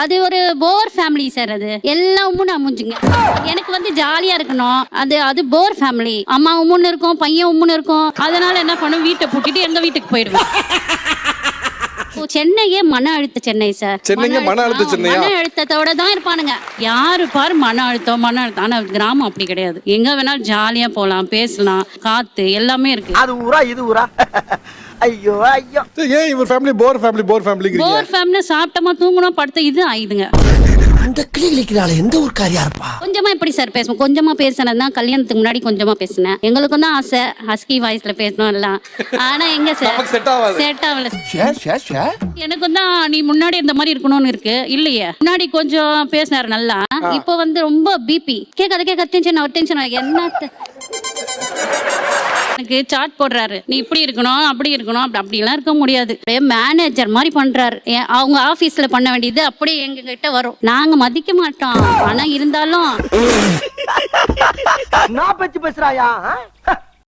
அது ஒரு போர் family sir. அது எல்லாம் உம்முன்னு அமுஞ்சுங்க. எனக்கு வந்து ஜாலியா இருக்கணும். அது போர் ஃபேமிலி. அம்மா உம்முன்னு இருக்கும், பையன் உம்முன்னு இருக்கும். அதனால என்ன பண்ணும், வீட்டை பூட்டிட்டு எங்க வீட்டுக்கு போயிடுவேன். சென்னையே மன அழுத்த சென்னை சார். மன அழுத்தத்தோட தான் இருப்பானுங்க. யாரு பாரு மன அழுத்தம். ஆனா கிராமம் அப்படி கிடையாது. எங்க வேணாலும் ஜாலியா போலாம், பேசலாம், காத்து எல்லாமே இருக்கு. அது ஊரா இது ஊரா? ஐயோ ஐயோ. ஏன் இவர் ஃபேமிலி போர் ஃபேமிலி சாப்பிட்டமா தூங்கணும் படுத்த இது ஆயிடுங்க. அந்த கிளிக்கிறாளே எந்த ஒரு காரியா இருப்பா? கொஞ்சமா எப்படி சார் பேசுவோம்? கொஞ்சமா பேசினது தான் கல்யாணத்துக்கு முன்னாடி கொஞ்சமா பேசினேன். எங்களுக்கும் தான் ஆசை ஹஸ்கி வாய்ஸ்ல பேசணும் எல்லாம். ஆனா எங்க சார் செட் ஆகல. எனக்கும் தான் நீ முன்னாடி இந்த மாதிரி இருக்கணும்னு இருக்கு. இல்லையே முன்னாடி கொஞ்சம் பேசினாரு நல்லா. இப்போ வந்து ரொம்ப பிபி கேட்காத டென்ஷன் என்ன எனக்கு சாட் போடுறாரு. நீ இப்படி இருக்கணும் அப்படி இருக்கணும் அப்படிலாம் இருக்க முடியாது. மேனேஜர் மாதிரி பண்றாரு. அவங்க ஆபீஸ்ல பண்ண வேண்டியது அப்படியே எங்க கிட்ட வரும். நாங்க மதிக்க மாட்டோம். ஆனா இருந்தாலும் நான் பேசுறாயா?